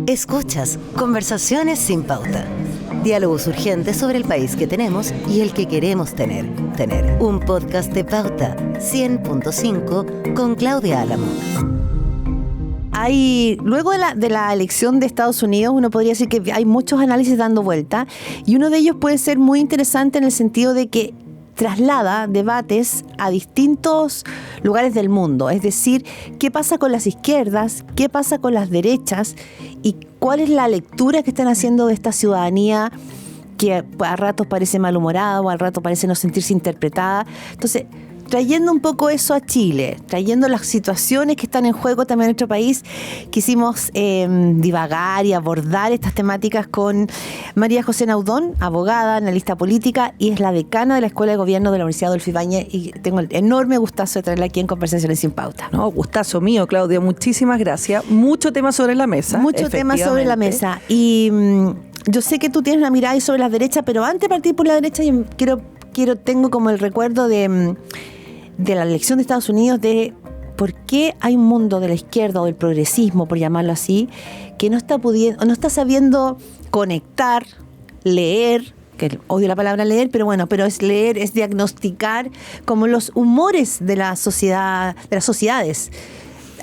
Escuchas Conversaciones sin Pauta. Diálogos urgentes sobre el país que tenemos y el que queremos tener. Un podcast de Pauta 100.5 con Claudia Álamo. Luego de la elección de Estados Unidos, uno podría decir que hay muchos análisis dando vuelta, y uno de ellos puede ser muy interesante en el sentido de que traslada debates a distintos lugares del mundo. Es decir, qué pasa con las izquierdas, qué pasa con las derechas y cuál es la lectura que están haciendo de esta ciudadanía que a ratos parece malhumorada o a ratos parece no sentirse interpretada. Entonces, trayendo un poco eso a Chile, trayendo las situaciones que están en juego también en nuestro país, quisimos divagar y abordar estas temáticas con María José Naudón, abogada, analista política, y es la decana de la Escuela de Gobierno de la Universidad Adolfo Ibáñez, y tengo el enorme gustazo de traerla aquí en Conversaciones sin Pauta. No, gustazo mío, Claudia, muchísimas gracias. Mucho tema sobre la mesa. Mucho tema sobre la mesa. Y yo sé que tú tienes una mirada ahí sobre las derechas, pero antes de partir por la derecha, yo tengo como el recuerdo de la elección de Estados Unidos, de por qué hay un mundo de la izquierda o del progresismo, por llamarlo así, que no está sabiendo conectar, leer, que odio la palabra leer, pero bueno, pero es leer, es diagnosticar como los humores de la sociedad, de las sociedades.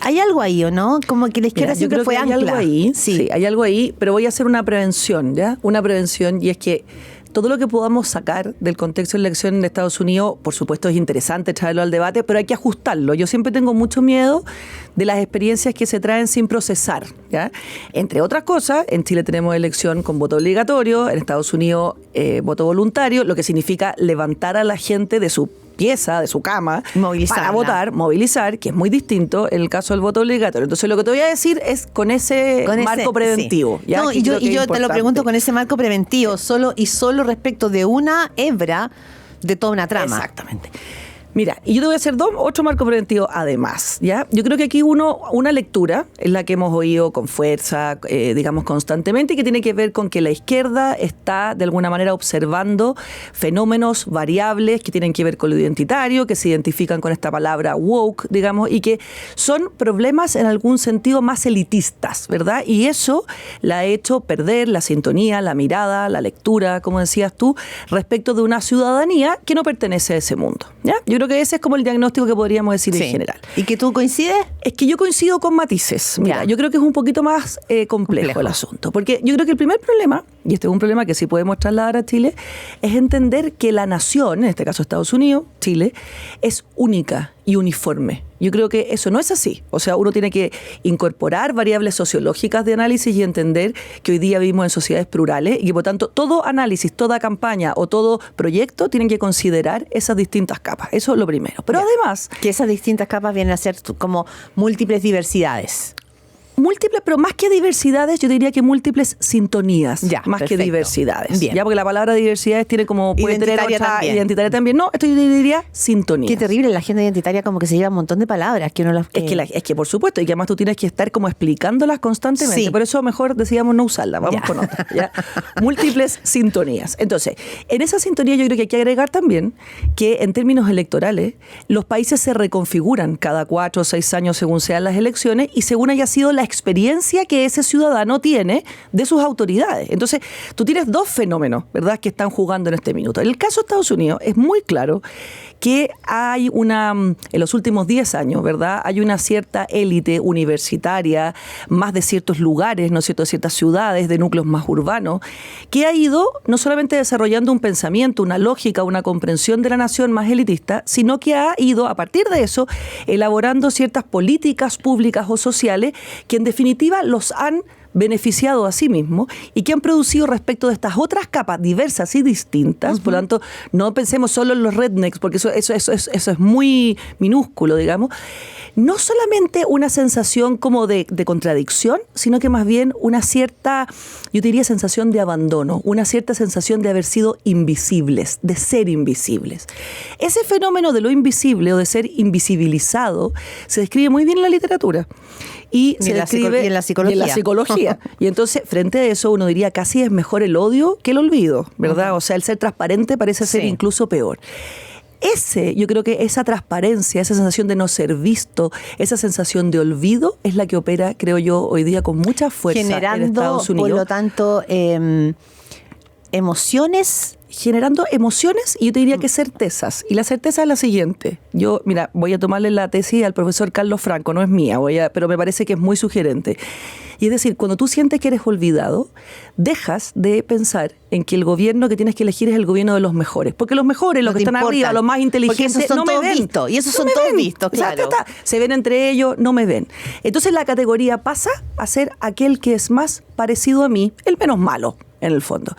¿Hay algo ahí o no? Como que la izquierda siempre fue ancla. Hay algo ahí, sí, hay algo ahí, pero voy a hacer una prevención, ¿ya? Una prevención, y es que todo lo que podamos sacar del contexto de la elección de Estados Unidos, por supuesto es interesante traerlo al debate, pero hay que ajustarlo. Yo siempre tengo mucho miedo de las experiencias que se traen sin procesar, ¿ya? Entre otras cosas, en Chile tenemos elección con voto obligatorio, en Estados Unidos voto voluntario, lo que significa levantar a la gente de su pieza, de su cama, para votar, movilizar, que es muy distinto en el caso del voto obligatorio. Entonces lo que te voy a decir es con ese marco preventivo. Sí. ¿Ya? No, y yo te lo pregunto con ese marco preventivo, solo respecto de una hebra de toda una trama. Exactamente. Mira, y yo te voy a hacer otro marco preventivo además, ¿ya? Yo creo que aquí una lectura es la que hemos oído con fuerza, digamos constantemente, y que tiene que ver con que la izquierda está de alguna manera observando fenómenos variables que tienen que ver con lo identitario, que se identifican con esta palabra woke, digamos, y que son problemas en algún sentido más elitistas, ¿verdad? Y eso la ha hecho perder la sintonía, la mirada, la lectura, como decías tú, respecto de una ciudadanía que no pertenece a ese mundo, ¿ya? Yo creo que ese es como el diagnóstico que podríamos decir en general. ¿Y que tú coincides? Es que yo coincido con matices. Mira, yo creo que es un poquito más complejo el asunto. Porque yo creo que el primer problema, y este es un problema que sí podemos trasladar a Chile, es entender que la nación, en este caso Estados Unidos, Chile, es única y uniforme. Yo creo que eso no es así. O sea, uno tiene que incorporar variables sociológicas de análisis y entender que hoy día vivimos en sociedades plurales y que, por tanto, todo análisis, toda campaña o todo proyecto tienen que considerar esas distintas capas. Eso es lo primero. Pero además, que esas distintas capas vienen a ser como múltiples diversidades. Múltiples, pero más que diversidades, yo diría que múltiples sintonías, más perfecto. Que diversidades. Bien. Ya, porque la palabra diversidades tiene como puede tener otra también. Identitaria también. No, esto yo diría sintonías. Qué terrible, la agenda identitaria como que se lleva un montón de palabras que uno las es que por supuesto, y que además tú tienes que estar como explicándolas constantemente. Sí. Por eso mejor decíamos no usarlas. Vamos con otra. ¿Ya? Múltiples sintonías. Entonces, en esa sintonía yo creo que hay que agregar también que en términos electorales, los países se reconfiguran cada 4 o 6 años según sean las elecciones y según haya sido la experiencia que ese ciudadano tiene de sus autoridades. Entonces, tú tienes dos fenómenos, ¿verdad?, que están jugando en este minuto. En el caso de Estados Unidos es muy claro que hay en los últimos 10 años, ¿verdad?, hay una cierta élite universitaria, más de ciertos lugares, ¿no es cierto?, de ciertas ciudades, de núcleos más urbanos, que ha ido no solamente desarrollando un pensamiento, una lógica, una comprensión de la nación más elitista, sino que ha ido, a partir de eso, elaborando ciertas políticas públicas o sociales que en definitiva los han beneficiado a sí mismos y que han producido respecto de estas otras capas diversas y distintas. Por lo tanto, no pensemos solo en los rednecks, porque eso es muy minúsculo, digamos. No solamente una sensación como de contradicción, sino que más bien una cierta, yo diría, sensación de abandono, una cierta sensación de haber sido invisibles, de ser invisibles. Ese fenómeno de lo invisible o de ser invisibilizado se describe muy bien en la literatura. Y se describe en la psicología. Y entonces, frente a eso, uno diría casi es mejor el odio que el olvido, ¿verdad? O sea, el ser transparente parece ser incluso peor. yo creo que esa transparencia, esa sensación de no ser visto, esa sensación de olvido es la que opera, creo yo, hoy día con mucha fuerza generando, en Estados Unidos. por lo tanto, emociones. Generando emociones y yo te diría que certezas. Y la certeza es la siguiente. Yo, mira, voy a tomarle la tesis al profesor Carlos Franco, no es mía, pero me parece que es muy sugerente. Y es decir, cuando tú sientes que eres olvidado, dejas de pensar en que el gobierno que tienes que elegir es el gobierno de los mejores. Porque los mejores, los que están arriba, los más inteligentes, esos son no me todos ven. Vistos, y esos son todos vistos, claro. Se ven entre ellos, no me ven. Entonces la categoría pasa a ser aquel que es más parecido a mí, el menos malo, en el fondo.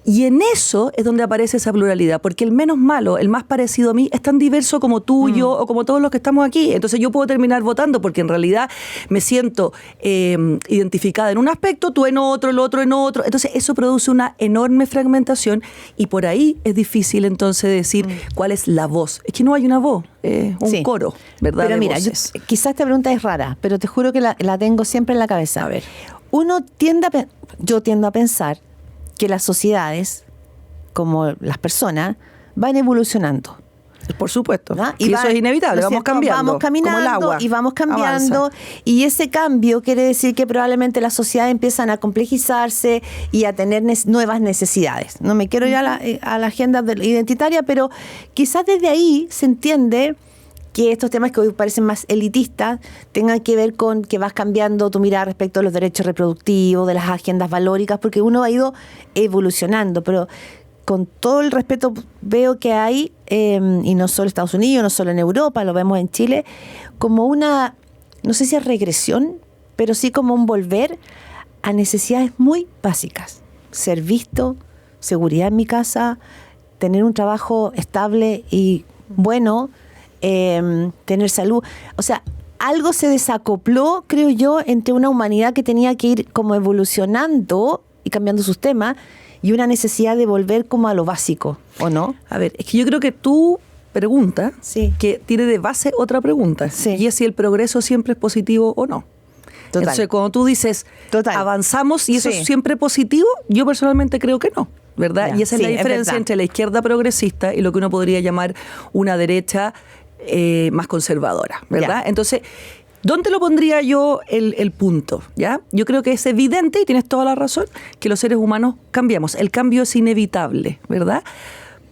Y en eso es donde aparece esa pluralidad, porque el menos malo, el más parecido a mí, es tan diverso como tú, yo o como todos los que estamos aquí. Entonces yo puedo terminar votando porque en realidad me siento identificada en un aspecto, tú en otro, el otro en otro. Entonces eso produce una enorme fragmentación y por ahí es difícil entonces decir cuál es la voz. Es que no hay una voz, un coro, ¿verdad? Pero mira, quizás esta pregunta es rara, pero te juro que la tengo siempre en la cabeza. A ver. Yo tiendo a pensar que las sociedades, como las personas, van evolucionando. Por supuesto. ¿No? Y eso es inevitable, ¿no? vamos cambiando. Vamos caminando como el agua, y vamos cambiando. Avanza. Y ese cambio quiere decir que probablemente las sociedades empiezan a complejizarse y a tener nuevas necesidades. No me quiero ir a la agenda identitaria, pero quizás desde ahí se entiende que estos temas que hoy parecen más elitistas tengan que ver con que vas cambiando tu mirada respecto a los derechos reproductivos, de las agendas valóricas, porque uno ha ido evolucionando, pero con todo el respeto veo que hay, y no solo en Estados Unidos, no solo en Europa, lo vemos en Chile, como una, no sé si es regresión, pero sí como un volver a necesidades muy básicas. Ser visto, seguridad en mi casa, tener un trabajo estable y bueno, tener salud. O sea, algo se desacopló, creo yo, entre una humanidad que tenía que ir como evolucionando y cambiando sus temas y una necesidad de volver como a lo básico, ¿o no? A ver, es que yo creo que tu pregunta que tiene de base otra pregunta, y es si el progreso siempre es positivo o no. Total. Entonces, cuando tú dices avanzamos y eso es siempre positivo, yo personalmente creo que no, ¿verdad? Ya, y esa es la diferencia entre la izquierda progresista y lo que uno podría llamar una derecha más conservadora, ¿verdad? Ya. Entonces, ¿dónde lo pondría yo el punto? ¿Ya? Yo creo que es evidente, y tienes toda la razón, que los seres humanos cambiamos. El cambio es inevitable, ¿verdad?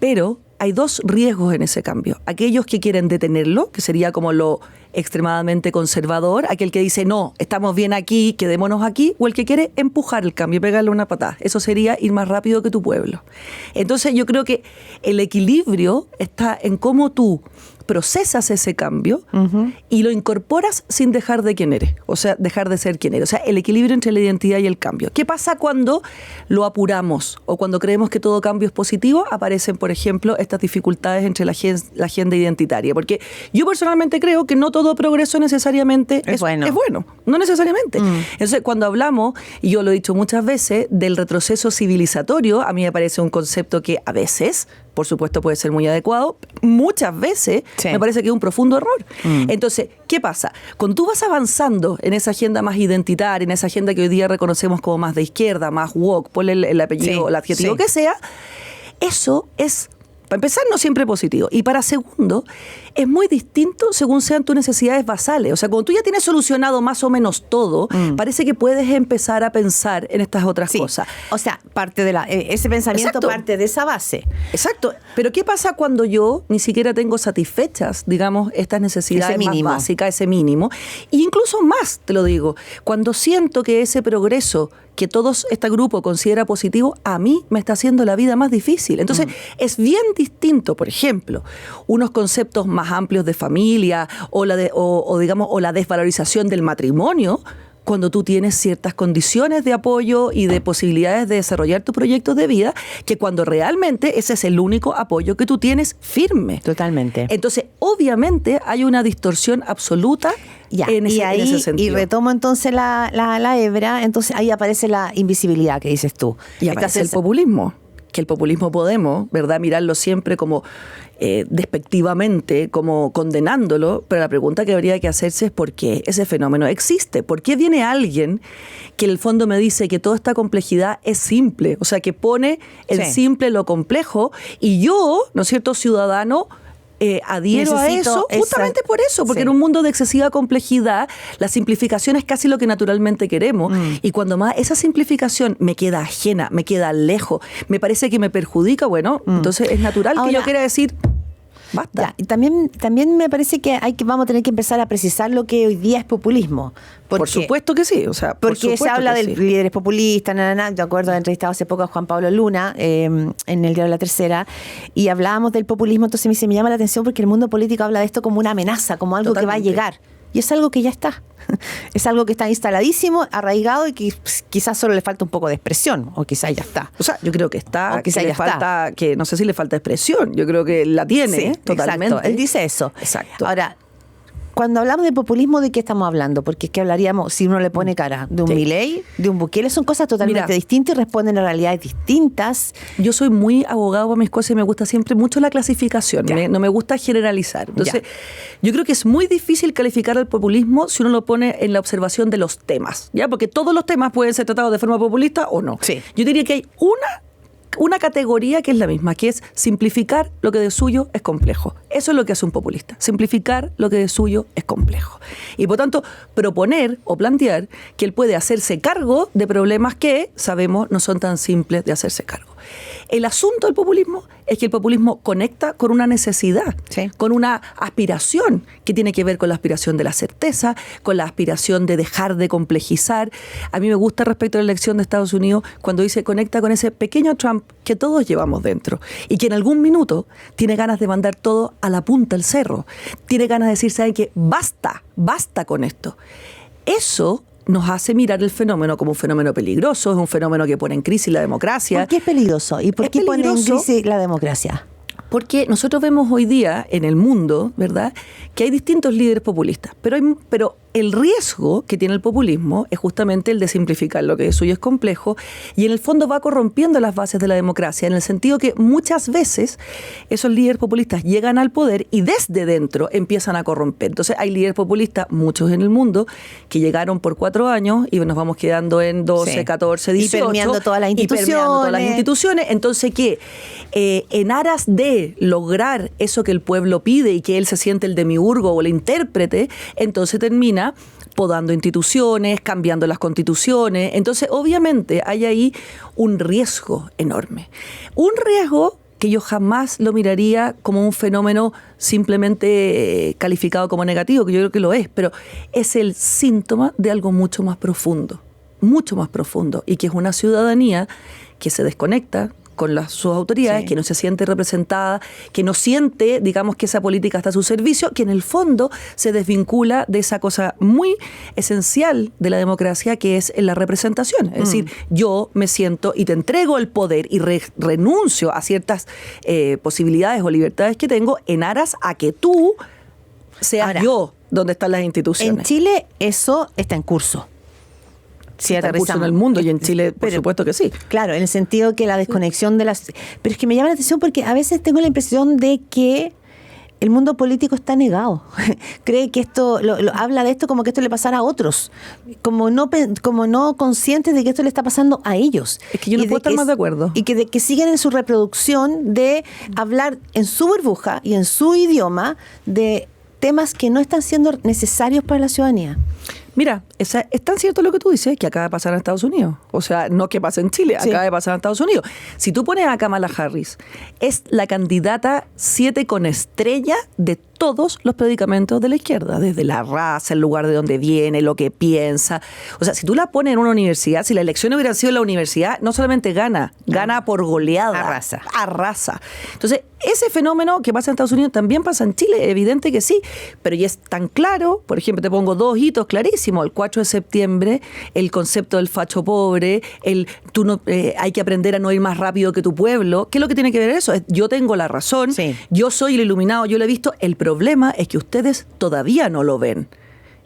Pero hay dos riesgos en ese cambio. Aquellos que quieren detenerlo, que sería como lo extremadamente conservador, aquel que dice, no, estamos bien aquí, quedémonos aquí, o el que quiere empujar el cambio, pegarle una patada. Eso sería ir más rápido que tu pueblo. Entonces yo creo que el equilibrio está en cómo tú procesas ese cambio y lo incorporas sin dejar de quién eres, o sea, dejar de ser quien eres. O sea, el equilibrio entre la identidad y el cambio. ¿Qué pasa cuando lo apuramos o cuando creemos que todo cambio es positivo? Aparecen, por ejemplo, estas dificultades entre la agenda identitaria. Porque yo personalmente creo que no todo progreso necesariamente es bueno. No necesariamente. Entonces, cuando hablamos, y yo lo he dicho muchas veces, del retroceso civilizatorio, a mí me parece un concepto que a veces, por supuesto, puede ser muy adecuado, muchas veces me parece que es un profundo error. Entonces, ¿qué pasa? Cuando tú vas avanzando en esa agenda más identitaria, en esa agenda que hoy día reconocemos como más de izquierda, más woke, ponle el apellido o el adjetivo que sea, eso es, para empezar, no siempre positivo. Y para segundo, es muy distinto según sean tus necesidades basales. O sea, cuando tú ya tienes solucionado más o menos todo, parece que puedes empezar a pensar en estas otras cosas. O sea, parte de ese pensamiento parte de esa base. Exacto. Pero ¿qué pasa cuando yo ni siquiera tengo satisfechas, digamos, estas necesidades más básicas, ese mínimo? E incluso más, te lo digo, cuando siento que ese progreso que todo este grupo considera positivo, a mí me está haciendo la vida más difícil. Entonces, es bien distinto, por ejemplo, unos conceptos más amplios de familia o la desvalorización del matrimonio, cuando tú tienes ciertas condiciones de apoyo y de posibilidades de desarrollar tus proyectos de vida, que cuando realmente ese es el único apoyo que tú tienes firme. Totalmente. Entonces, obviamente, hay una distorsión absoluta en ese sentido. Y retomo entonces la hebra, entonces ahí aparece la invisibilidad que dices tú. Y aparece el populismo. Que el populismo podemos, ¿verdad?, mirarlo siempre como despectivamente, como condenándolo, pero la pregunta que habría que hacerse es ¿por qué ese fenómeno existe? ¿Por qué viene alguien que en el fondo me dice que toda esta complejidad es simple? O sea, que pone en simple lo complejo y yo, ¿no es cierto?, ciudadano, adhiero a eso justamente por eso, porque en un mundo de excesiva complejidad, la simplificación es casi lo que naturalmente queremos. Y cuando más esa simplificación me queda ajena, me queda lejos, me parece que me perjudica, bueno, entonces es natural que yo quiera decir... Basta. Ya, y también me parece que vamos a tener que empezar a precisar lo que hoy día es populismo. Por supuesto que sí. Porque se habla de líderes populistas, de acuerdo, he entrevistado hace poco a Juan Pablo Luna en el diario La Tercera, y hablábamos del populismo, entonces me llama la atención porque el mundo político habla de esto como una amenaza, como algo que va a llegar. Y es algo que ya está. Es algo que está instaladísimo, arraigado y que quizás solo le falta un poco de expresión, o quizás ya está. O sea, yo creo que está, que no sé si le falta expresión, yo creo que la tiene, totalmente. Exacto. Él dice eso. Exacto. Ahora, cuando hablamos de populismo, ¿de qué estamos hablando? Porque es que hablaríamos, si uno le pone cara, de un Milei, de un Bukele, son cosas totalmente distintas y responden a realidades distintas. Yo soy muy abogado para mis cosas y me gusta siempre mucho la clasificación, no me gusta generalizar. Entonces, yo creo que es muy difícil calificar al populismo si uno lo pone en la observación de los temas, ¿ya? Porque todos los temas pueden ser tratados de forma populista o no. Sí. Yo diría que hay una categoría que es la misma, que es simplificar lo que de suyo es complejo. Eso es lo que hace un populista, simplificar lo que de suyo es complejo. Y por tanto, proponer o plantear que él puede hacerse cargo de problemas que sabemos no son tan simples de hacerse cargo. El asunto del populismo es que el populismo conecta con una necesidad, con una aspiración que tiene que ver con la aspiración de la certeza, con la aspiración de dejar de complejizar. A mí me gusta respecto a la elección de Estados Unidos cuando dice conecta con ese pequeño Trump que todos llevamos dentro y que en algún minuto tiene ganas de mandar todo a la punta del cerro. Tiene ganas de decir, ¿saben qué? Basta con esto. Eso nos hace mirar el fenómeno como un fenómeno peligroso, es un fenómeno que pone en crisis la democracia. ¿Por qué es peligroso? ¿Y por qué pone en crisis la democracia? Porque nosotros vemos hoy día en el mundo, ¿verdad?, que hay distintos líderes populistas, pero el riesgo que tiene el populismo es justamente el de simplificar lo que de suyo es complejo y en el fondo va corrompiendo las bases de la democracia, en el sentido que muchas veces esos líderes populistas llegan al poder y desde dentro empiezan a corromper. Entonces hay líderes populistas, muchos en el mundo, que llegaron por 4 años y nos vamos quedando en 12, 14, 18. Y permeando todas las instituciones. Entonces, ¿qué? En aras de lograr eso que el pueblo pide y que él se siente el demiurgo o el intérprete, entonces termina podando instituciones, cambiando las constituciones. Entonces, obviamente, hay ahí un riesgo enorme. Un riesgo que yo jamás lo miraría como un fenómeno simplemente calificado como negativo, que yo creo que lo es, pero es el síntoma de algo mucho más profundo, y que es una ciudadanía que se desconecta con sus autoridades, que no se siente representada, que no siente, digamos, que esa política está a su servicio, que en el fondo se desvincula de esa cosa muy esencial de la democracia, que es la representación. Es decir, yo me siento y te entrego el poder y renuncio a ciertas posibilidades o libertades que tengo en aras a que tú seas yo donde están las instituciones. En Chile eso está en curso. Está en curso en el mundo y en Chile, por supuesto que sí. Claro, en el sentido que la desconexión de las... Pero es que me llama la atención porque a veces tengo la impresión de que el mundo político está negado. Cree que esto, habla de esto como que esto le pasara a otros, como no conscientes de que esto le está pasando a ellos. Es que yo no puedo estar más de acuerdo. Y que siguen en su reproducción de hablar en su burbuja y en su idioma de temas que no están siendo necesarios para la ciudadanía. Mira, es tan cierto lo que tú dices que acaba de pasar en Estados Unidos. O sea, no que pase en Chile, acaba de pasar en Estados Unidos. Si tú pones a Kamala Harris, es la candidata 7 con estrella de todos los predicamentos de la izquierda, desde la raza, el lugar de donde viene, lo que piensa. O sea, si tú la pones en una universidad, si la elección hubiera sido en la universidad, no solamente gana por goleada. Arrasa. Entonces, ese fenómeno que pasa en Estados Unidos también pasa en Chile, evidente que sí, pero ya es tan claro. Por ejemplo, te pongo 2 hitos clarísimos. El 4 de septiembre, el concepto del facho pobre, hay que aprender a no ir más rápido que tu pueblo. ¿Qué es lo que tiene que ver eso? Yo tengo la razón, yo soy el iluminado, yo lo he visto. El problema es que ustedes todavía no lo ven.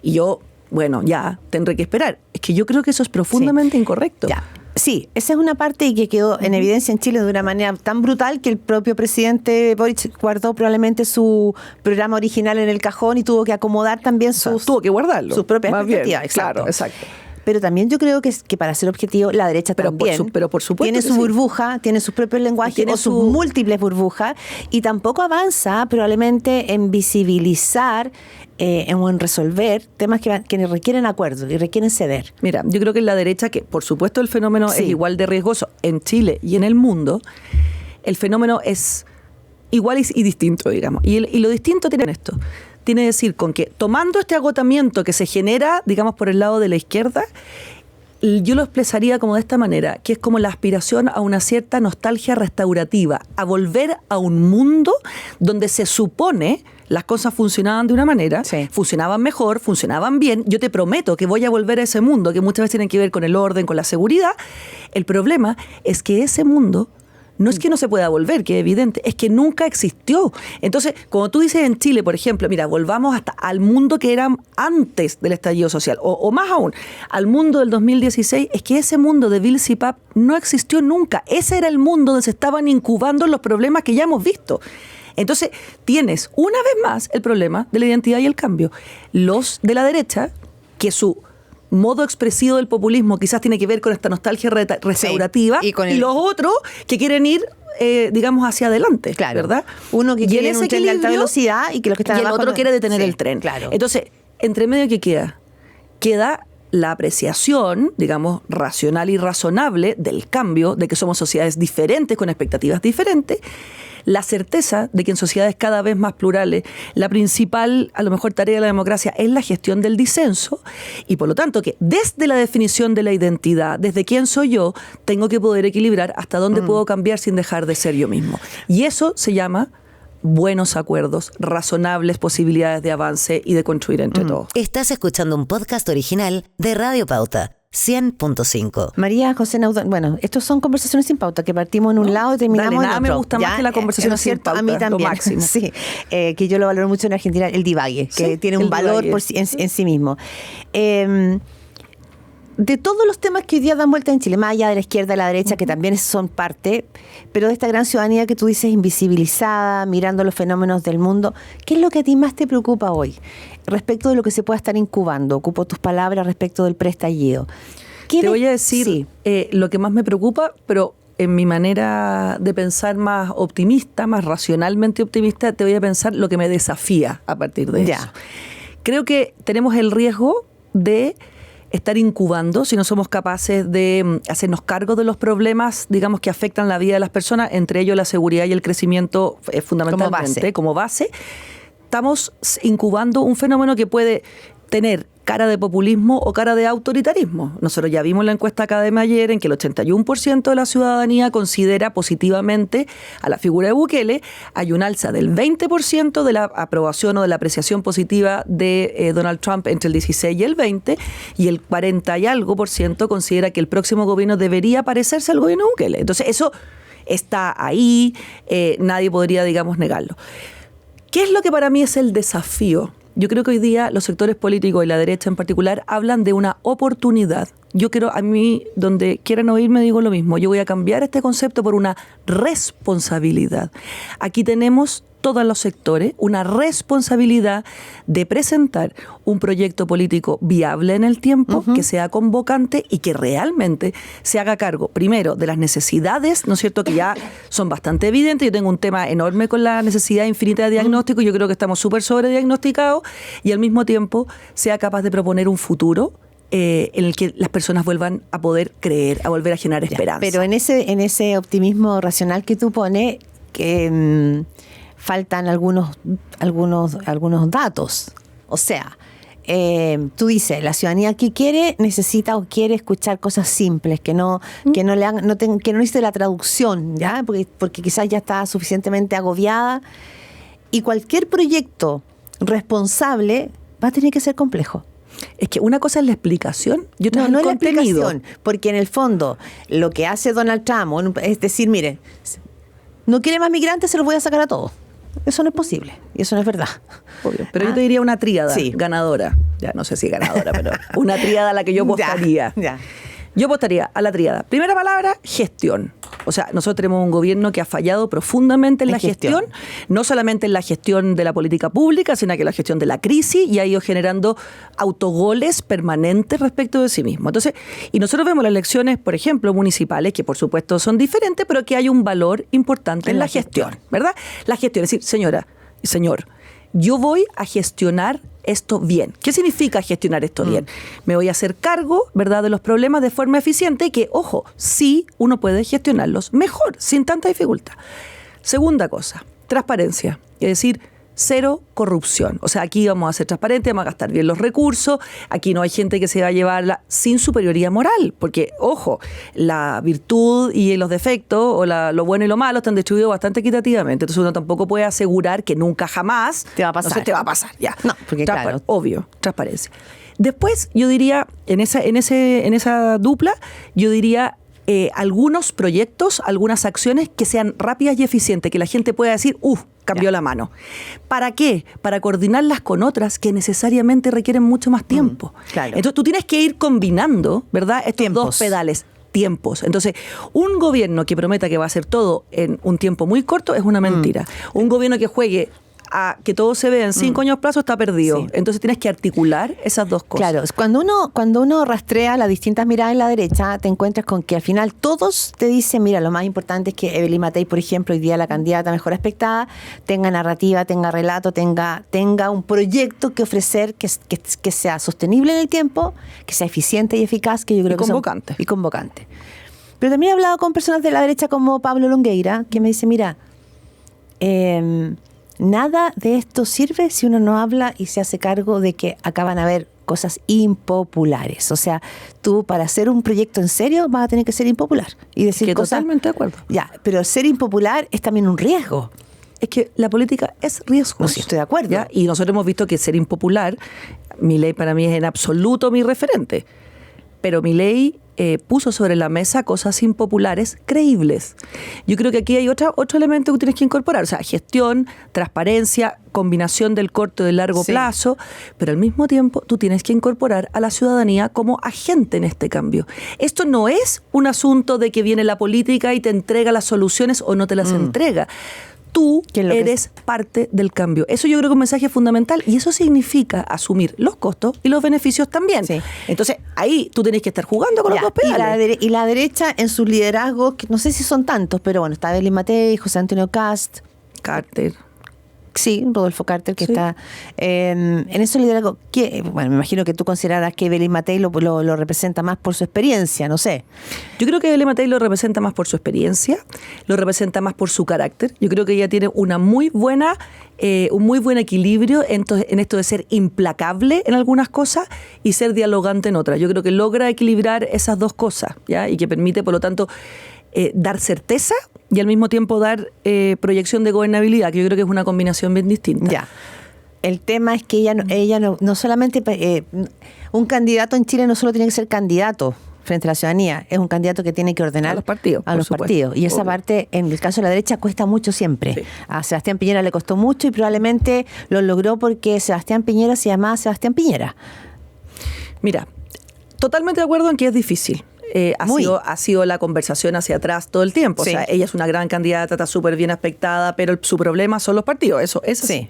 Y yo, bueno, ya tendré que esperar. Es que yo creo que eso es profundamente incorrecto. Ya. Sí, esa es una parte y que quedó en evidencia en Chile de una manera tan brutal que el propio presidente Boric guardó probablemente su programa original en el cajón y tuvo que acomodar también tuvo que guardarlo. Sus propias expectativas. Claro, exacto. Pero también yo creo que para ser objetivo, la derecha también. Pero por supuesto tiene su burbuja, tiene sus propios lenguajes o sus múltiples burbujas, y tampoco avanza probablemente en visibilizar en resolver temas que requieren acuerdo y requieren ceder. Mira, yo creo que en la derecha, que por supuesto el fenómeno es igual de riesgoso en Chile y en el mundo, el fenómeno es igual y distinto, digamos. Y lo distinto tiene esto. Tiene que decir con que tomando este agotamiento que se genera, digamos, por el lado de la izquierda, yo lo expresaría como de esta manera, que es como la aspiración a una cierta nostalgia restaurativa, a volver a un mundo donde se supone las cosas funcionaban de una manera, funcionaban mejor, funcionaban bien. Yo te prometo que voy a volver a ese mundo, que muchas veces tiene que ver con el orden, con la seguridad. El problema es que ese mundo no es que no se pueda volver, que es evidente, es que nunca existió. Entonces, como tú dices en Chile, por ejemplo, mira, volvamos hasta al mundo que era antes del estallido social, o más aún, al mundo del 2016, es que ese mundo de Bill CPAP no existió nunca. Ese era el mundo donde se estaban incubando los problemas que ya hemos visto. Entonces, tienes una vez más el problema de la identidad y el cambio. Los de la derecha, que su modo expresivo del populismo quizás tiene que ver con esta nostalgia restaurativa, y los otros que quieren ir, digamos, hacia adelante, ¿verdad? Uno que quiere un tren de alta velocidad y que los que están abajo... Y el otro quiere detener el tren. Claro. Entonces, ¿entre medio qué queda? Queda la apreciación, digamos, racional y razonable del cambio, de que somos sociedades diferentes, con expectativas diferentes, la certeza de que en sociedades cada vez más plurales la principal, a lo mejor, tarea de la democracia es la gestión del disenso, y por lo tanto que desde la definición de la identidad, desde quién soy yo, tengo que poder equilibrar hasta dónde puedo cambiar sin dejar de ser yo mismo. Y eso se llama buenos acuerdos, razonables posibilidades de avance y de construir entre todos. Estás escuchando un podcast original de Radio Pauta 100.5. María José Naudón, bueno, estos son conversaciones sin pauta, que partimos en un lado y terminamos en otro. Nada me gusta más que la conversación sin pauta. A mí también. Lo máximo. Sí, que yo lo valoro mucho en Argentina, el divague, que tiene un valor en sí mismo. De todos los temas que hoy día dan vuelta en Chile, más allá de la izquierda y la derecha, que también son parte, pero de esta gran ciudadanía que tú dices invisibilizada, mirando los fenómenos del mundo, ¿qué es lo que a ti más te preocupa hoy respecto de lo que se pueda estar incubando? Ocupo tus palabras respecto del preestallido. Te voy a decir lo que más me preocupa, pero en mi manera de pensar más optimista, más racionalmente optimista, te voy a pensar lo que me desafía a partir de eso. Creo que tenemos el riesgo de estar incubando, si no somos capaces de hacernos cargo de los problemas, digamos, que afectan la vida de las personas, entre ellos la seguridad y el crecimiento, fundamentalmente, como base. Estamos incubando un fenómeno que puede tener cara de populismo o cara de autoritarismo. Nosotros ya vimos la encuesta Academia ayer en que el 81% de la ciudadanía considera positivamente a la figura de Bukele. Hay un alza del 20% de la aprobación o de la apreciación positiva de Donald Trump entre el 16 y el 20, y el 40 y algo por ciento considera que el próximo gobierno debería parecerse al gobierno de Bukele. Entonces eso está ahí, nadie podría, digamos, negarlo. ¿Qué es lo que para mí es el desafío? Yo creo que hoy día los sectores políticos y la derecha en particular hablan de una oportunidad. Yo quiero, a mí, donde quieran oírme, digo lo mismo. Yo voy a cambiar este concepto por una responsabilidad. Aquí tenemos todos los sectores una responsabilidad de presentar un proyecto político viable en el tiempo, que sea convocante y que realmente se haga cargo, primero, de las necesidades, ¿no es cierto?, que ya son bastante evidentes. Yo tengo un tema enorme con la necesidad infinita de diagnóstico. Yo creo que estamos súper sobrediagnosticados, y al mismo tiempo sea capaz de proponer un futuro en el que las personas vuelvan a poder creer, a volver a generar esperanza. Pero en ese optimismo racional que tú pones, que faltan algunos datos. O sea, tú dices, la ciudadanía que quiere, necesita o quiere escuchar cosas simples, que no necesite la traducción, ¿ya? Porque quizás ya está suficientemente agobiada, y cualquier proyecto responsable va a tener que ser complejo. Es que una cosa es la explicación y otra es el contenido. No es la explicación, porque en el fondo lo que hace Donald Trump es decir, mire, no quiere más migrantes, se los voy a sacar a todos. Eso no es posible, y eso no es verdad. Obvio. Pero yo te diría una tríada ganadora. Ya no sé si ganadora, pero una tríada a la que yo apostaría. Yo apostaría a la tríada. Primera palabra, gestión. O sea, nosotros tenemos un gobierno que ha fallado profundamente en la gestión, no solamente en la gestión de la política pública, sino que en la gestión de la crisis, y ha ido generando autogoles permanentes respecto de sí mismo. Entonces, y nosotros vemos las elecciones, por ejemplo, municipales, que por supuesto son diferentes, pero que hay un valor importante en la gestión, ¿verdad? La gestión, es decir, señora y señor, yo voy a gestionar esto bien. ¿Qué significa gestionar esto bien? Me voy a hacer cargo, ¿verdad?, de los problemas de forma eficiente y que, ojo, sí uno puede gestionarlos mejor, sin tanta dificultad. Segunda cosa, transparencia. Es decir, cero corrupción. O sea, aquí vamos a ser transparentes, vamos a gastar bien los recursos, aquí no hay gente que se va a llevarla sin superioridad moral, porque, ojo, la virtud y los defectos, o lo bueno y lo malo, están distribuidos bastante equitativamente. Entonces uno tampoco puede asegurar que nunca jamás te va a pasar. No sé, te va a pasar, ya. No, porque claro. Obvio, transparencia. Después, yo diría, en esa dupla, yo diría algunos proyectos, algunas acciones que sean rápidas y eficientes, que la gente pueda decir, cambió la mano. ¿Para qué? Para coordinarlas con otras que necesariamente requieren mucho más tiempo. Claro. Entonces tú tienes que ir combinando, ¿verdad?, estos dos pedales. Tiempos. Entonces, un gobierno que prometa que va a hacer todo en un tiempo muy corto es una mentira. Un gobierno que juegue a que todo se vea en 5 años plazo está perdido. Sí. Entonces tienes que articular esas dos cosas. Claro, cuando uno rastrea las distintas miradas en la derecha, te encuentras con que al final todos te dicen, mira, lo más importante es que Evelyn Matei, por ejemplo, hoy día la candidata mejor expectada, tenga narrativa, tenga relato, tenga un proyecto que ofrecer que sea sostenible en el tiempo, que sea eficiente y eficaz, que yo creo y convocante. Pero también he hablado con personas de la derecha como Pablo Longueira, que me dice, mira, nada de esto sirve si uno no habla y se hace cargo de que acá van a haber cosas impopulares. O sea, tú para hacer un proyecto en serio vas a tener que ser impopular y decir que cosas. Totalmente de acuerdo. Ya, pero ser impopular es también un riesgo. Es que la política es riesgosa. No, sí, estoy de acuerdo. ¿Ya? Y nosotros hemos visto que ser impopular, Milei para mí es en absoluto mi referente. Pero Milei puso sobre la mesa cosas impopulares creíbles. Yo creo que aquí hay otro elemento que tienes que incorporar, o sea, gestión, transparencia, combinación del corto y del largo plazo, pero al mismo tiempo tú tienes que incorporar a la ciudadanía como agente en este cambio. Esto no es un asunto de que viene la política y te entrega las soluciones o no te las entrega. Tú eres parte del cambio. Eso yo creo que es un mensaje fundamental y eso significa asumir los costos y los beneficios también. Sí. Entonces, ahí tú tenés que estar jugando con los dos pedales. Y la derecha en sus liderazgos, que no sé si son tantos, pero bueno, está Evelyn Matei, José Antonio Cast, Carter. Sí, Rodolfo Carter, que está en esos liderazgos. Bueno, me imagino que tú considerarás que Evelyn Matei lo representa más por su experiencia, no sé. Yo creo que Evelyn Matei lo representa más por su experiencia, lo representa más por su carácter. Yo creo que ella tiene un muy buen equilibrio en esto de ser implacable en algunas cosas y ser dialogante en otras. Yo creo que logra equilibrar esas dos cosas, ¿ya? Y que permite, por lo tanto, dar certeza y al mismo tiempo dar proyección de gobernabilidad, que yo creo que es una combinación bien distinta. Ya. El tema es que ella no solamente un candidato en Chile no solo tiene que ser candidato frente a la ciudadanía, es un candidato que tiene que ordenar a los partidos. Y esa parte, en el caso de la derecha, cuesta mucho siempre. Sí. A Sebastián Piñera le costó mucho y probablemente lo logró porque Sebastián Piñera se llamaba Sebastián Piñera. Mira, totalmente de acuerdo en que es difícil. Ha sido la conversación hacia atrás todo el tiempo. Sí. O sea, ella es una gran candidata, está súper bien aspectada, pero su problema son los partidos. Eso es así.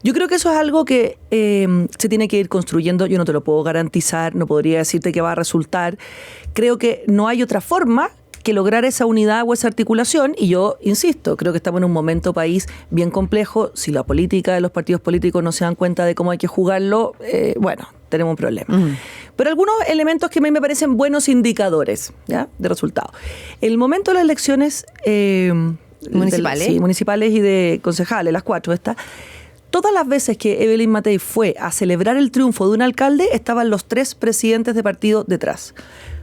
Yo creo que eso es algo que se tiene que ir construyendo. Yo no te lo puedo garantizar, no podría decirte que va a resultar. Creo que no hay otra forma que lograr esa unidad o esa articulación, y yo insisto, creo que estamos en un momento país bien complejo. Si la política de los partidos políticos no se dan cuenta de cómo hay que jugarlo, bueno, tenemos un problema. Pero algunos elementos que a mí me parecen buenos indicadores, ¿ya?, de resultados. El momento de las elecciones municipales y de concejales, las 4 estas, todas las veces que Evelyn Matei fue a celebrar el triunfo de un alcalde, estaban los 3 presidentes de partido detrás.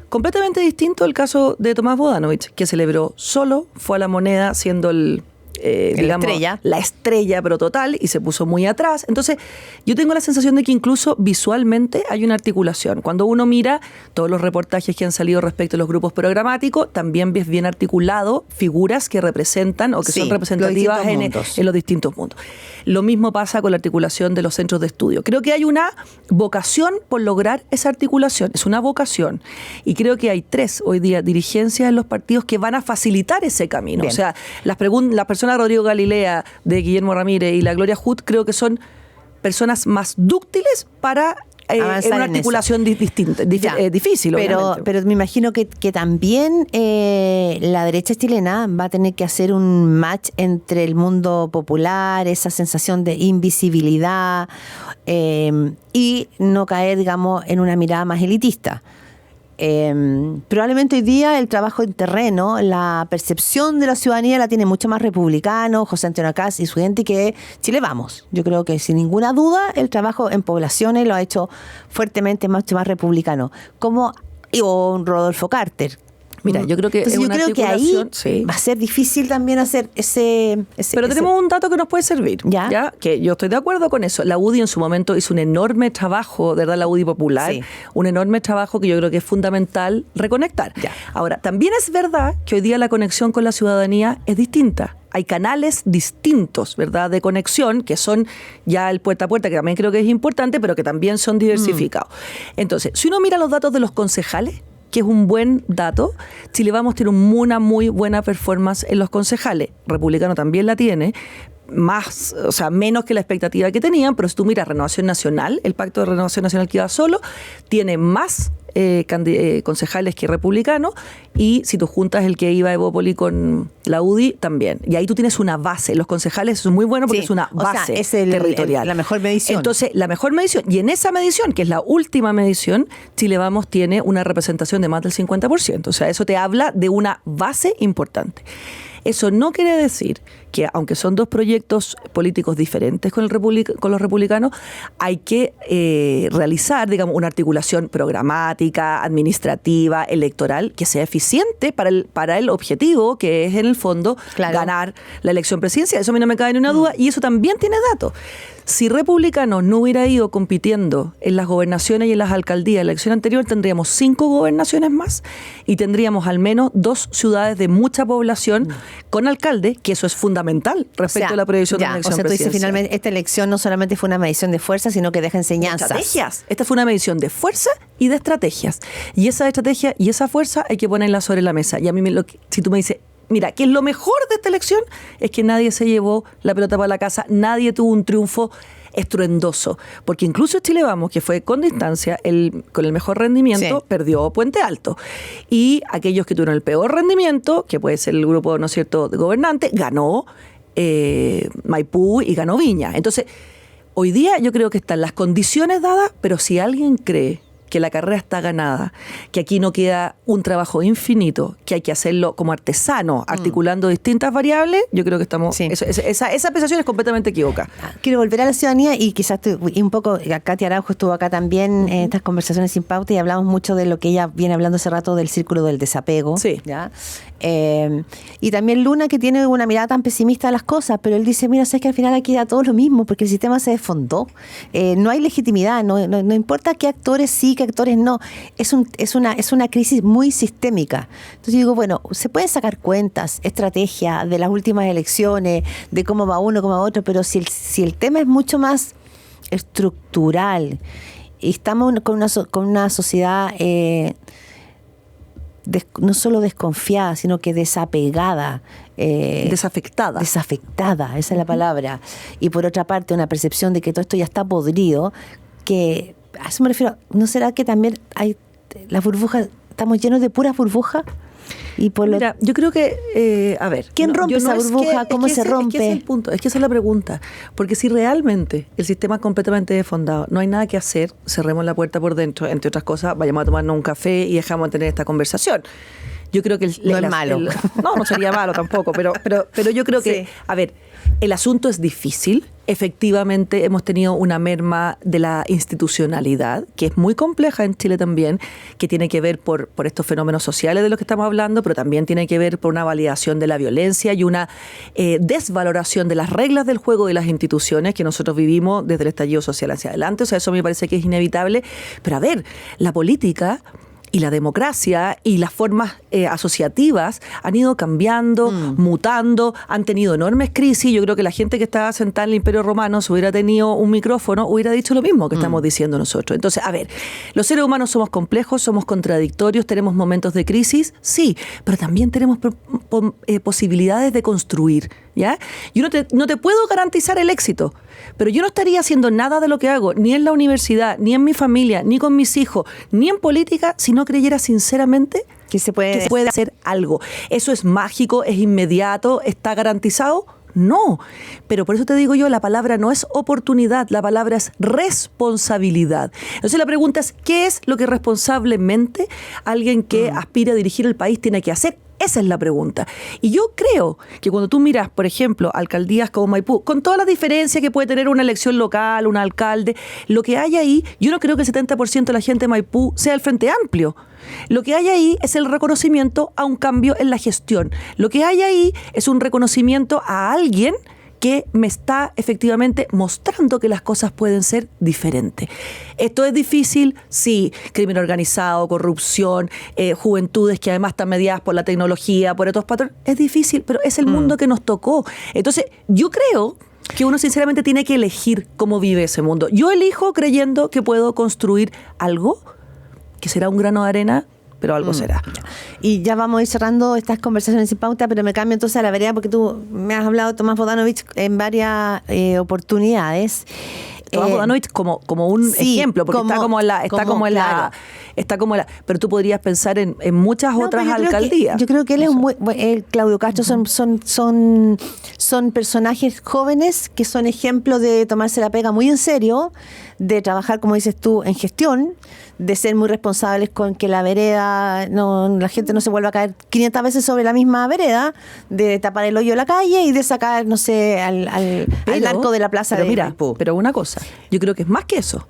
Completamente distinto el caso de Tomás Bodanovich, que celebró solo, fue a La Moneda siendo el digamos, la estrella, pero total, y se puso muy atrás. Entonces, yo tengo la sensación de que incluso visualmente hay una articulación. Cuando uno mira todos los reportajes que han salido respecto a los grupos programáticos, también ves bien articulado figuras que representan o que son representativas en los distintos mundos. Lo mismo pasa con la articulación de los centros de estudio. Creo que hay una vocación por lograr esa articulación, es una vocación. Y creo que hay 3 hoy día dirigencias en los partidos que van a facilitar ese camino. Bien. O sea, las personas de Rodrigo Galilea, de Guillermo Ramírez y la Gloria Hood, creo que son personas más dúctiles para una articulación distinta, difícil, pero me imagino que también la derecha chilena va a tener que hacer un match entre el mundo popular, esa sensación de invisibilidad, y no caer, digamos, en una mirada más elitista. Probablemente hoy día el trabajo en terreno, la percepción de la ciudadanía la tiene mucho más republicano, José Antonio Kast y su gente, que Chile Vamos. Yo creo que sin ninguna duda el trabajo en poblaciones lo ha hecho fuertemente mucho más republicano, como Rodolfo Carter. Mira, yo creo que entonces, yo creo que ahí va a ser difícil también hacer ese pero tenemos un dato que nos puede servir, ¿ya? Que yo estoy de acuerdo con eso. La UDI en su momento hizo un enorme trabajo, ¿verdad? La UDI popular, un enorme trabajo que yo creo que es fundamental reconectar. Ahora, también es verdad que hoy día la conexión con la ciudadanía es distinta. Hay canales distintos, ¿verdad?, de conexión, que son ya el puerta a puerta, que también creo que es importante, pero que también son diversificados. Entonces, si uno mira los datos de los concejales, que es un buen dato, Chile Vamos tiene una muy buena performance en los concejales. Republicano también la tiene, menos que la expectativa que tenían, pero si tú miras Renovación Nacional, el pacto de Renovación Nacional que iba solo, tiene más concejales que Republicano, y si tú juntas el que iba a Evópoli con la UDI, también. Y ahí tú tienes una base. Los concejales son muy buenos porque es una base territorial. La mejor medición. Entonces, la mejor medición. Y en esa medición, que es la última medición, Chile Vamos tiene una representación de más del 50%. O sea, eso te habla de una base importante. Eso no quiere decir que, aunque son 2 proyectos políticos diferentes con los republicanos, hay que realizar, digamos, una articulación programática, administrativa, electoral, que sea eficiente para el objetivo, que es, en el fondo, ganar la elección presidencial. Eso a mí no me cabe ni una duda, y eso también tiene datos. Si Republicanos no hubiera ido compitiendo en las gobernaciones y en las alcaldías de la elección anterior, tendríamos 5 gobernaciones más y tendríamos al menos 2 ciudades de mucha población con alcalde, que eso es fundamental respecto a la proyección de la elección presidencial. Tú dices, finalmente, esta elección no solamente fue una medición de fuerza, sino que deja enseñanzas. Estrategias. Esta fue una medición de fuerza y de estrategias. Y esa estrategia y esa fuerza hay que ponerla sobre la mesa. Y a mí, si tú me dices, mira, que es lo mejor de esta elección, es que nadie se llevó la pelota para la casa, nadie tuvo un triunfo estruendoso, porque incluso Chile Vamos, que fue con distancia, con el mejor rendimiento, perdió Puente Alto, y aquellos que tuvieron el peor rendimiento, que puede ser el grupo, ¿no es cierto?, de gobernante, ganó Maipú y ganó Viña. Entonces, hoy día yo creo que están las condiciones dadas, pero si alguien cree que la carrera está ganada, que aquí no queda un trabajo infinito, que hay que hacerlo como artesano, articulando distintas variables, yo creo que estamos... Esa apreciación es completamente equivocada. Quiero volver a la ciudadanía y quizás un poco, Katia Araujo estuvo acá también en estas conversaciones sin pauta y hablamos mucho de lo que ella viene hablando hace rato del círculo del desapego. ¿Ya? Y también Luna, que tiene una mirada tan pesimista a las cosas, pero él dice, mira, sabes que al final aquí da todo lo mismo, porque el sistema se desfondó. No hay legitimidad, no importa qué actores sí, qué actores no. Es una crisis muy sistémica. Entonces digo, bueno, se pueden sacar cuentas, estrategia de las últimas elecciones, de cómo va uno, cómo va otro, pero si el tema es mucho más estructural y estamos con una sociedad no solo desconfiada, sino que desapegada. Desafectada, esa es la palabra. Y por otra parte, una percepción de que todo esto ya está podrido, que a eso me refiero. ¿No será que también hay las burbujas, estamos llenos de puras burbujas? Y Mira, yo creo que, a ver... ¿Quién rompe esa burbuja? ¿Cómo se rompe? Es que ese es el punto, es que esa es la pregunta. Porque si realmente el sistema es completamente desfondado, no hay nada que hacer, cerremos la puerta por dentro, entre otras cosas, vayamos a tomarnos un café y dejamos de tener esta conversación. Yo creo que no es malo. No sería malo tampoco, pero yo creo que, a ver, el asunto es difícil. Efectivamente, hemos tenido una merma de la institucionalidad, que es muy compleja en Chile también, que tiene que ver por estos fenómenos sociales de los que estamos hablando, pero también tiene que ver por una validación de la violencia y una desvaloración de las reglas del juego de las instituciones que nosotros vivimos desde el estallido social hacia adelante. O sea, eso me parece que es inevitable. Pero a ver, la política y la democracia y las formas asociativas han ido cambiando, mutando, han tenido enormes crisis. Yo creo que la gente que estaba sentada en el Imperio Romano, si hubiera tenido un micrófono, hubiera dicho lo mismo que estamos diciendo nosotros. Entonces, a ver, los seres humanos somos complejos, somos contradictorios, tenemos momentos de crisis, sí, pero también tenemos posibilidades de construir, ¿ya? Yo no te puedo garantizar el éxito, pero yo no estaría haciendo nada de lo que hago, ni en la universidad, ni en mi familia, ni con mis hijos, ni en política, si no creyera sinceramente que se puede hacer algo. ¿Eso es mágico, es inmediato, está garantizado? No, pero por eso te digo yo, la palabra no es oportunidad, la palabra es responsabilidad. Entonces la pregunta es, ¿qué es lo que responsablemente alguien que aspira a dirigir el país tiene que hacer? Esa es la pregunta. Y yo creo que cuando tú miras, por ejemplo, alcaldías como Maipú, con todas las diferencias que puede tener una elección local, un alcalde, lo que hay ahí, yo no creo que el 70% de la gente de Maipú sea el Frente Amplio. Lo que hay ahí es el reconocimiento a un cambio en la gestión. Lo que hay ahí es un reconocimiento a alguien que me está efectivamente mostrando que las cosas pueden ser diferentes. ¿Esto es difícil? Sí. Crimen organizado, corrupción, juventudes que además están mediadas por la tecnología, por estos patrones. Es difícil, pero es el mundo que nos tocó. Entonces, yo creo que uno sinceramente tiene que elegir cómo vive ese mundo. Yo elijo creyendo que puedo construir algo que será un grano de arena, pero algo será. Y ya vamos a ir cerrando estas conversaciones sin pauta, pero me cambio entonces a la vereda porque tú me has hablado de Tomás Bodanovich en varias oportunidades. Tomás Bodanovich como un ejemplo, porque está como la pero tú podrías pensar en muchas otras alcaldías. Yo creo que él es Claudio Castro son personajes jóvenes que son ejemplos de tomarse la pega muy en serio, de trabajar, como dices tú, en gestión, de ser muy responsables con que la vereda, la gente no se vuelva a caer 500 veces sobre la misma vereda, de tapar el hoyo de la calle y de sacar, no sé, al arco de la plaza de Maipú. Pero una cosa, yo creo que es más que eso.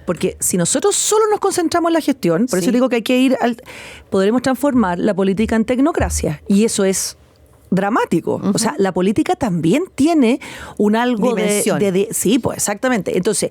Porque si nosotros solo nos concentramos en la gestión, por eso digo que hay que ir podremos transformar la política en tecnocracia. Y eso es dramático. O sea, la política también tiene un algo de sí, pues exactamente. Entonces,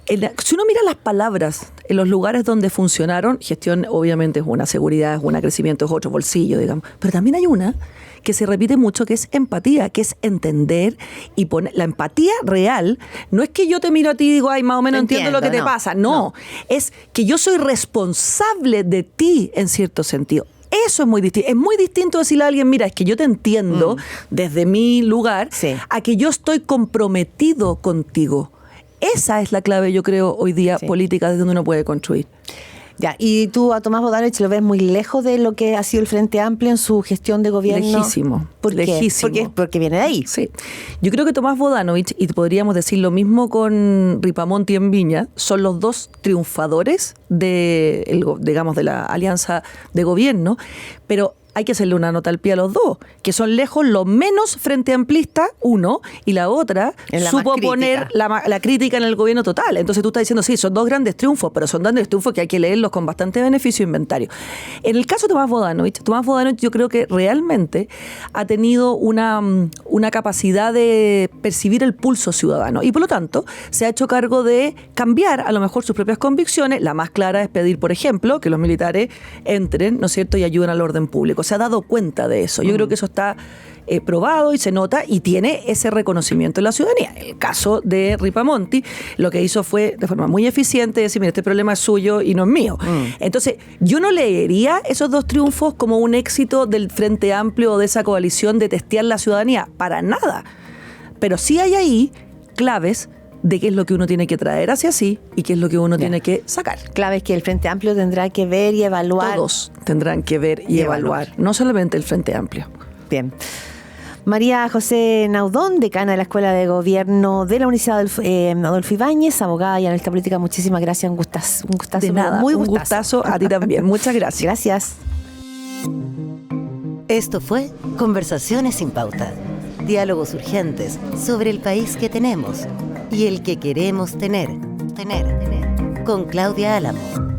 si uno mira las palabras en los lugares donde funcionaron, gestión obviamente es una, seguridad es una, crecimiento es otro, bolsillo, digamos, pero también hay una que se repite mucho, que es empatía, que es entender y poner. La empatía real no es que yo te miro a ti y digo, ay, más o menos entiendo lo que te pasa. No, es que yo soy responsable de ti en cierto sentido. Eso es muy distinto. Es muy distinto decirle a alguien, mira, es que yo te entiendo desde mi lugar, a que yo estoy comprometido contigo. Esa es la clave, yo creo, hoy día política desde donde uno puede construir. Ya, y tú a Tomás Bodanovich lo ves muy lejos de lo que ha sido el Frente Amplio en su gestión de gobierno. Lejísimo. ¿Por qué? Lejísimo. Porque viene de ahí. Sí. Yo creo que Tomás Bodanovich, y podríamos decir lo mismo con Ripamonti en Viña, son los dos triunfadores de la alianza de gobierno, pero hay que hacerle una nota al pie a los dos, que son lejos lo menos frente amplista, uno, y la otra supo poner la crítica en el gobierno total. Entonces tú estás diciendo, sí, son dos grandes triunfos, pero son grandes triunfos que hay que leerlos con bastante beneficio inventario. En el caso de Tomás Bodanovich yo creo que realmente ha tenido una capacidad de percibir el pulso ciudadano y por lo tanto se ha hecho cargo de cambiar a lo mejor sus propias convicciones. La más clara es pedir, por ejemplo, que los militares entren, ¿no es cierto?, y ayuden al orden público. Se ha dado cuenta de eso. Yo creo que eso está probado y se nota y tiene ese reconocimiento en la ciudadanía. El caso de Ripamonti, lo que hizo fue de forma muy eficiente decir, mira, este problema es suyo y no es mío. Entonces, yo no leería esos dos triunfos como un éxito del Frente Amplio o de esa coalición de testear la ciudadanía, para nada. Pero sí hay ahí claves de qué es lo que uno tiene que traer hacia sí y qué es lo que uno tiene que sacar. Clave es que el Frente Amplio tendrá que ver y evaluar. Todos tendrán que ver y evaluar, no solamente el Frente Amplio. Bien. María José Naudón, decana de la Escuela de Gobierno de la Universidad Adolfo Ibáñez, abogada y analista política, muchísimas gracias, un gustazo. De nada, un gustazo a ti también. Muchas gracias. Gracias. Esto fue Conversaciones sin Pauta. Diálogos urgentes sobre el país que tenemos y el que queremos tener. Con Claudia Álamo.